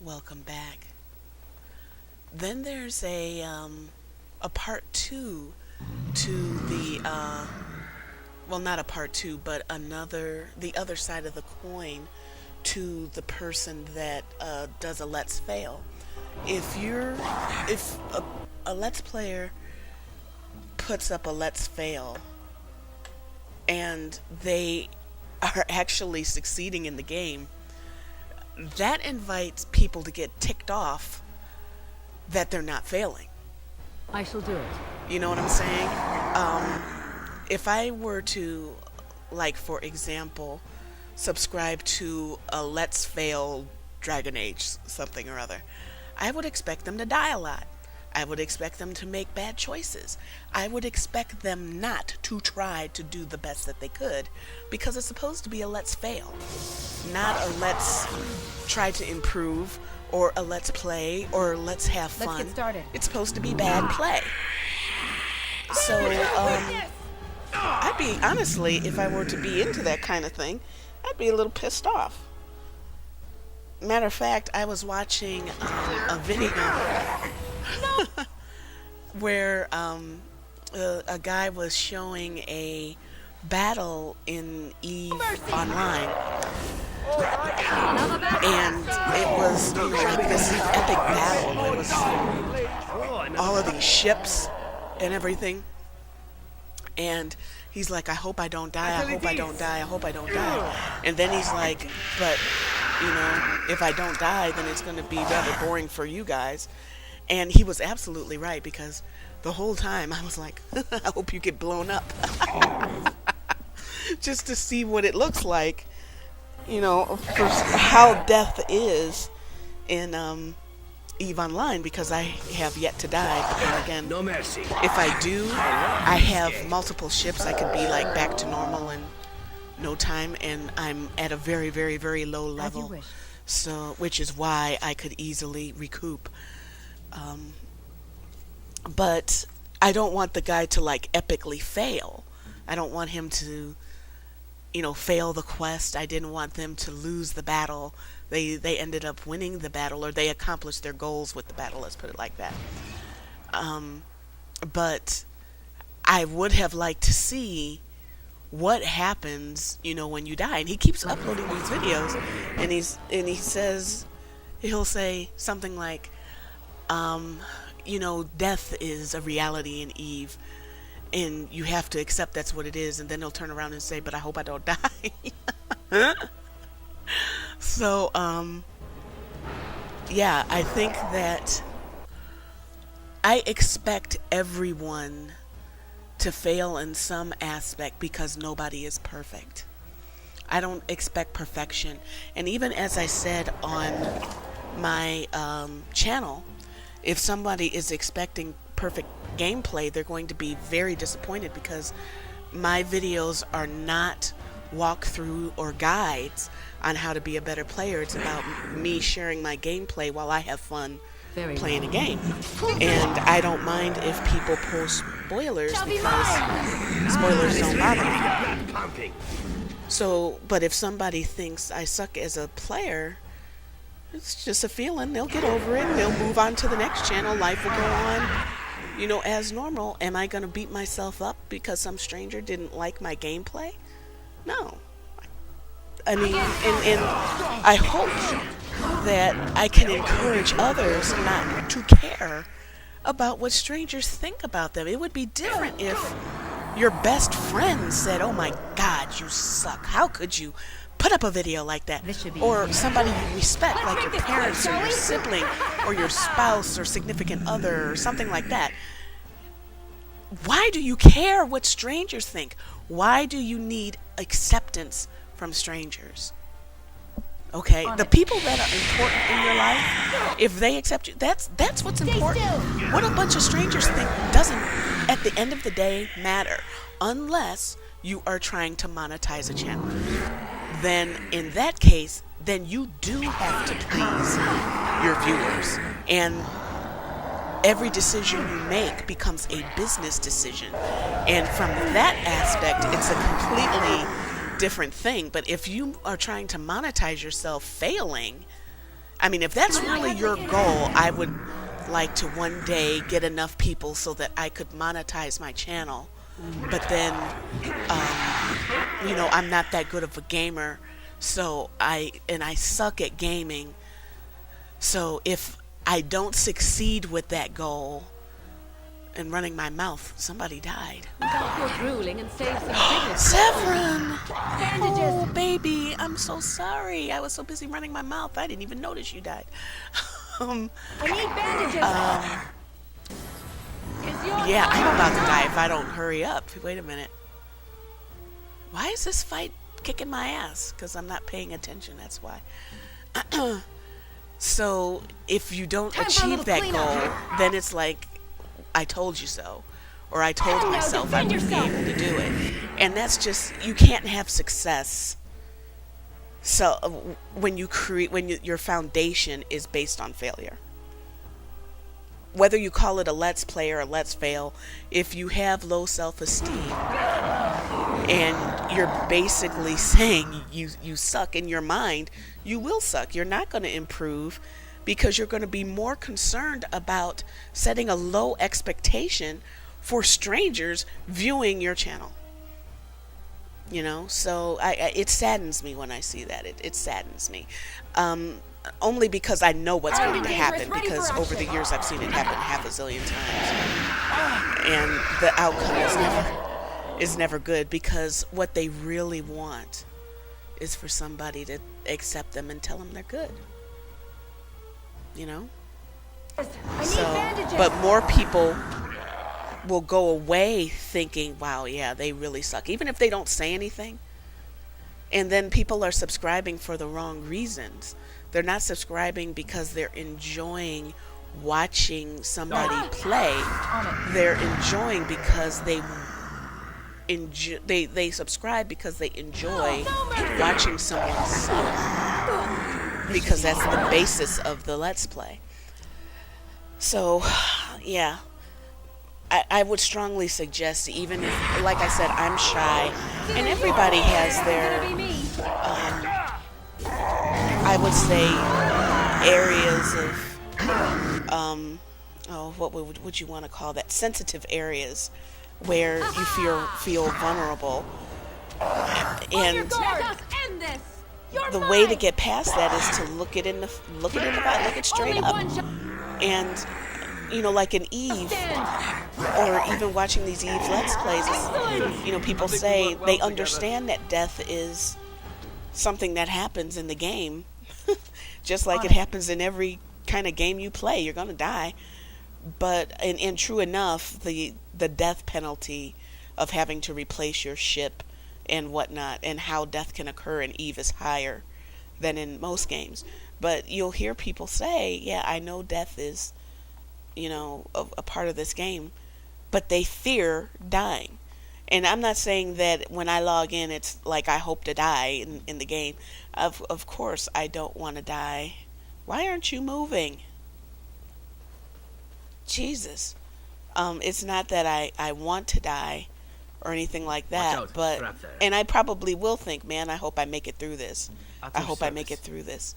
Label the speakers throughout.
Speaker 1: welcome back. Then there's a part two to the well, not a part two, but the other side of the coin to the person that does a let's fail. If a let's player puts up a let's fail and they are actually succeeding in the game, that invites people to get ticked off that they're not failing.
Speaker 2: I shall do it.
Speaker 1: You know what I'm saying? If I were to, like, for example, subscribe to a Let's Fail Dragon Age something or other, I would expect them to die a lot. I would expect them to make bad choices. I would expect them not to try to do the best that they could, because it's supposed to be a let's fail, not a let's try to improve or a let's play or let's have fun.
Speaker 2: Let's get started.
Speaker 1: It's supposed to be bad play. So, I'd be, honestly, if I were to be into that kind of thing, I'd be a little pissed off. Matter of fact, I was watching a video where a guy was showing a battle in EVE Online, and it was, like this epic battle. It was all of these ships and everything, and he's like, I hope I don't die, I hope I don't die, I hope I don't die. And then he's like, but if I don't die, then it's going to be rather boring for you guys. And he was absolutely right, because the whole time I was like, I hope you get blown up. Just to see what it looks like, for how death is in EVE Online, because I have yet to die. But then again,
Speaker 3: No mercy.
Speaker 1: if I do, I have multiple ships. I could be like back to normal in no time, and I'm at a very, very, very low
Speaker 2: As you
Speaker 1: level.
Speaker 2: wish.
Speaker 1: So, which is why I could easily recoup. But I don't want the guy to like epically fail. I don't want him to, fail the quest. I didn't want them to lose the battle. They ended up winning the battle, or they accomplished their goals with the battle. Let's put it like that. But I would have liked to see what happens, when you die. And he keeps uploading these videos, and he'll say something like, death is a reality in EVE, and you have to accept that's what it is. And then he'll turn around and say, but I hope I don't die. So, yeah, I think that I expect everyone to fail in some aspect, because nobody is perfect. I don't expect perfection. And even as I said on my channel, if somebody is expecting perfect gameplay, they're going to be very disappointed, because my videos are not walkthrough or guides on how to be a better player. It's about me sharing my gameplay while I have fun playing a game. And I don't mind if people post spoilers, because spoilers don't bother me.
Speaker 3: Pumping.
Speaker 1: So, but if somebody thinks I suck as a player, it's just a feeling. They'll get over it and they'll move on to the next channel. Life will go on, as normal. Am I going to beat myself up because some stranger didn't like my gameplay? No. I mean, and I hope that I can encourage others not to care about what strangers think about them. It would be different if your best friend said, oh my God, you suck. How could you put up a video like that? Or somebody you respect, like your parents or your sibling or your spouse or significant other or something like that. Why do you care what strangers think? Why do you need acceptance from strangers? Okay, the people that are important in your life, if they accept you, that's what's important. What a bunch of strangers think doesn't, at the end of the day, matter, unless you are trying to monetize a channel. Then in that case, then you do have to please your viewers, and every decision you make becomes a business decision. And from that aspect, it's a completely different thing. But if you are trying to monetize yourself failing, I mean, if that's really your goal, I would like to one day get enough people so that I could monetize my channel. But then, I'm not that good of a gamer, so I suck at gaming. So if I don't succeed with that goal and running my mouth, somebody died.
Speaker 2: Stop your drooling and save some dignity.
Speaker 1: Severin!
Speaker 2: Bandages!
Speaker 1: Oh, baby, I'm so sorry. I was so busy running my mouth, I didn't even notice you died.
Speaker 2: I need bandages!
Speaker 1: Yeah, I'm about to die if I don't hurry up. Wait a minute. Why is this fight kicking my ass? Because I'm not paying attention, that's why. So, if you don't achieve that goal, then it's like, I told you so. Or I told myself I would be able to do it. And that's just, you can't have success. So, when your foundation is based on failure. Whether you call it a let's play or a let's fail, if you have low self-esteem and you're basically saying you suck in your mind, you will suck. You're not going to improve because you're going to be more concerned about setting a low expectation for strangers viewing your channel. So it saddens me when I see that. It saddens me. Only because I know what's going to happen, because over the years I've seen it happen half a zillion times. And the outcome is never good, because what they really want is for somebody to accept them and tell them they're good. So, but more people will go away thinking, wow, yeah, they really suck, even if they don't say anything. And then people are subscribing for the wrong reasons. They're not subscribing because they're enjoying watching somebody play. They're enjoying because they subscribe because they enjoy watching someone suck. Because that's the basis of the Let's Play. So, yeah. I would strongly suggest, even if, like I said, I'm shy, and everybody has their, I would say, areas of, what would you want to call that? Sensitive areas where you feel vulnerable. And the way to get past that is to look it straight up. And like an Eve, or even watching these Eve Let's Plays, people say they understand that death is something that happens in the game, just like it happens in every kind of game you play. You're gonna die, but and true enough, the death penalty of having to replace your ship and whatnot, and how death can occur in Eve is higher than in most games. But you'll hear people say, yeah, I know death is a part of this game, but they fear dying. And I'm not saying that when I log in, it's like I hope to die in the game. Of course, I don't want to die. Why aren't you moving? Jesus. It's not that I want to die or anything like that, but, and I probably will think, man, I hope I make it through this. I hope I make it through this.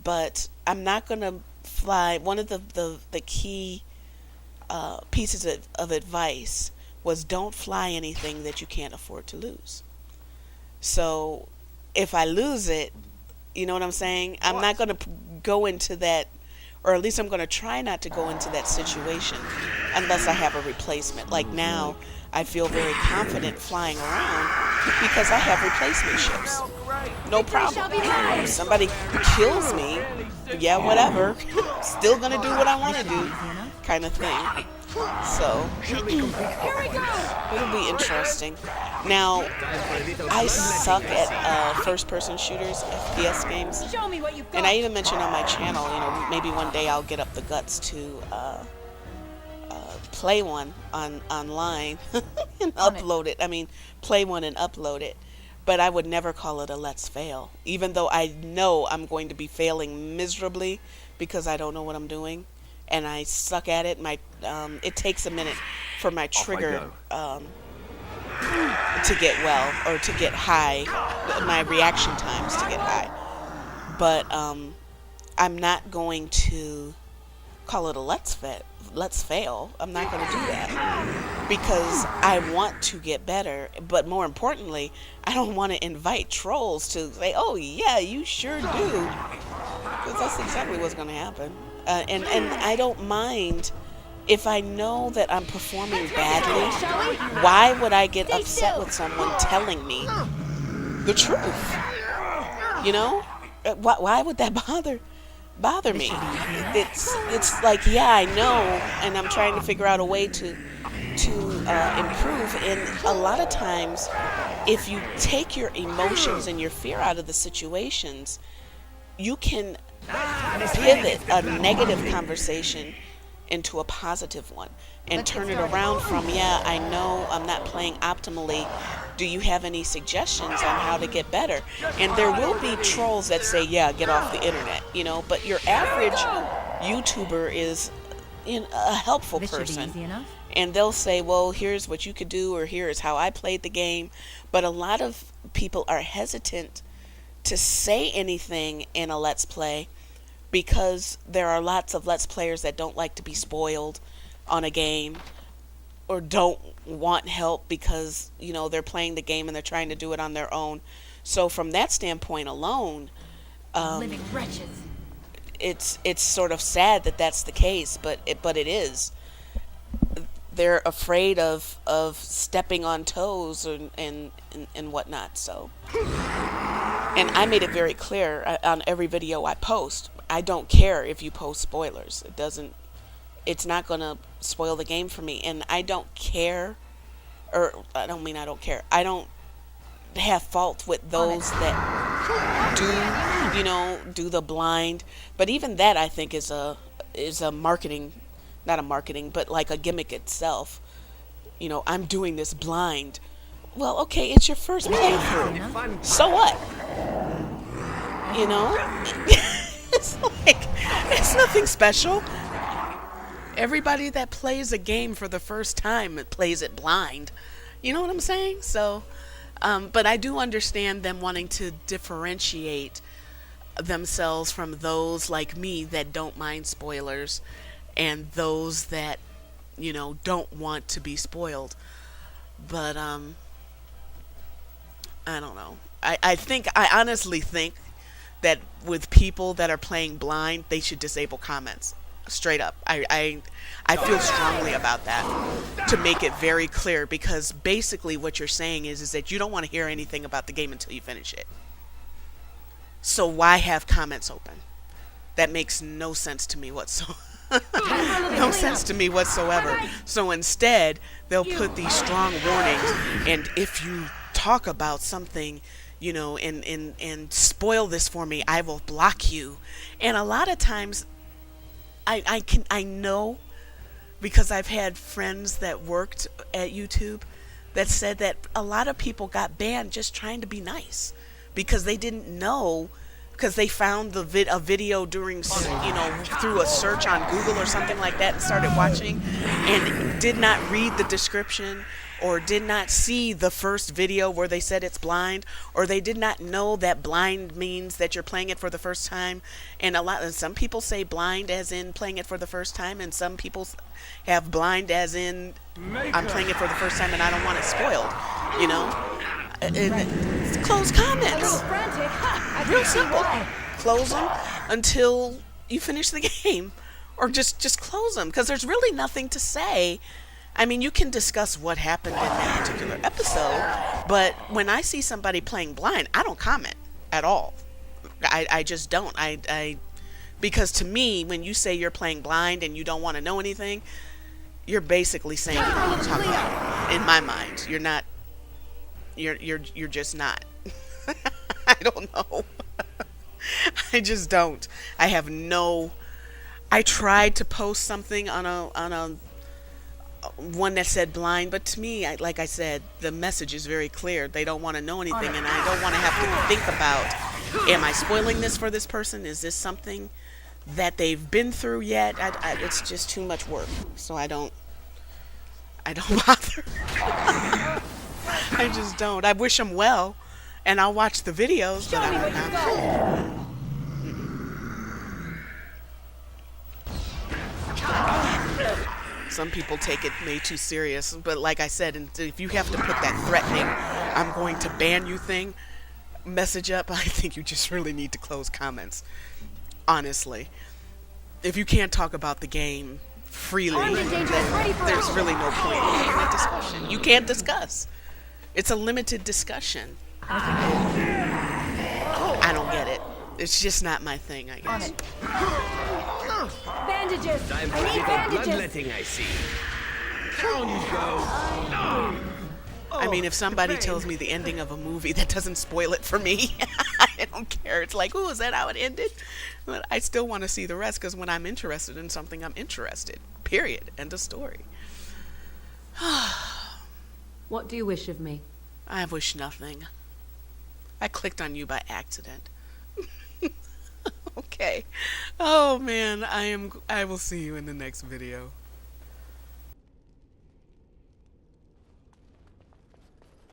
Speaker 1: But I'm not going to fly. One of the key pieces of advice was, don't fly anything that you can't afford to lose. So if I lose it, you know what I'm saying? I'm not going to go into that, or at least I'm going to try not to go into that situation unless I have a replacement. Like now, I feel very confident flying around because I have replacement ships. No problem. If somebody kills me, yeah, whatever. Still going to do what I want to do, kind of thing. So, it'll be interesting. Now, I suck at first-person shooters, FPS games. And I even mentioned on my channel, maybe one day I'll get up the guts to play one online and upload it. I mean, play one and upload it. But I would never call it a let's fail, even though I know I'm going to be failing miserably because I don't know what I'm doing and I suck at it. It takes a minute for my trigger to get well, or to get high, my reaction times to get high. But I'm not going to call it a let's fail. I'm not going to do that because I want to get better. But more importantly, I don't want to invite trolls to say, "Oh yeah, you sure do," because that's exactly what's going to happen. And I don't mind if I know that I'm performing badly. Why would I get upset with someone telling me the truth? You know, why would that bother me? It's like, yeah, I know, and I'm trying to figure out a way to improve. And a lot of times, if you take your emotions and your fear out of the situations, you can pivot a negative conversation into a positive one and turn it around from, yeah, I know I'm not playing optimally. Do you have any suggestions on how to get better? And there will be trolls that say, yeah, get off the internet, you know, but your average YouTuber is a helpful person. And they'll say, well, here's what you could do, or here's how I played the game. But a lot of people are hesitant to say anything in a Let's Play because there are lots of Let's Players that don't like to be spoiled on a game, or don't want help because, you know, they're playing the game and they're trying to do it on their own. So from that standpoint alone,
Speaker 2: Living wretches.
Speaker 1: it's sort of sad that that's the case, but it is. They're afraid of stepping on toes and whatnot. So, and I made it very clear on every video I post. I don't care if you post spoilers. It's not going to spoil the game for me. And I don't care, or I don't mean I don't care. I don't have fault with those that do the blind. But even that, I think, is a marketing, not a marketing, but like a gimmick itself. You know, I'm doing this blind. Well, okay, it's your first playthrough. So what? You know? It's like, it's nothing special. Everybody that plays a game for the first time plays it blind. You know what I'm saying? So, but I do understand them wanting to differentiate themselves from those like me that don't mind spoilers, and those that, you know, don't want to be spoiled. But I don't know. I honestly think that with people that are playing blind, they should disable comments. Straight up. I feel strongly about that, to make it very clear, because basically what you're saying is that you don't want to hear anything about the game until you finish it. So why have comments open? That makes no sense to me whatsoever. No sense to me whatsoever. So instead, they'll put these strong warnings, and if you talk about something, you know, and spoil this for me, I will block you. And a lot of times, I know, because I've had friends that worked at YouTube that said that a lot of people got banned just trying to be nice because they didn't know, because they found a video during, you know, through a search on Google or something like that, and started watching and did not read the description, or did not see the first video where they said it's blind, or they did not know that blind means that you're playing it for the first time. And some people say blind as in playing it for the first time, and some people have blind as in I'm playing it for the first time and I don't want it spoiled, you know. And close comments. Real simple. Close them until you finish the game, or just close them, because there's really nothing to say. I mean, you can discuss what happened in that particular episode, but when I see somebody playing blind, I don't comment at all. I just don't. Because to me, when you say you're playing blind and you don't want to know anything, you're basically saying you don't want to talk about it. In my mind, you're not. You're just not. I don't know. I just don't. I have no. I tried to post something on a one that said blind, but to me, like I said, the message is very clear. They don't want to know anything, and I don't want to have to think about, am I spoiling this for this person? Is this something that they've been through yet? It's just too much work, so I don't bother. I just don't. I wish them well, and I'll watch the videos, but I don't have to. some people take it way too serious. But like I said, if you have to put that threatening, I'm going to ban you thing message up, I think you just really need to close comments. Honestly. If you can't talk about the game freely, then there's really no point in having that discussion. You can't discuss. It's a limited discussion. I don't get it. It's just not my thing, I guess.
Speaker 2: Bandages!
Speaker 3: Time
Speaker 2: I
Speaker 3: for
Speaker 2: need
Speaker 3: the
Speaker 2: bandages!
Speaker 3: bloodletting, I see. Down you go.
Speaker 1: I mean, if somebody tells me the ending of a movie, that doesn't spoil it for me. I don't care. It's like, ooh, is that how it ended? But I still want to see the rest, because when I'm interested in something, I'm interested. Period. End of story.
Speaker 4: What do you wish of me?
Speaker 1: I wish nothing. I clicked on you by accident. Okay. Oh man, I will see you in the next video.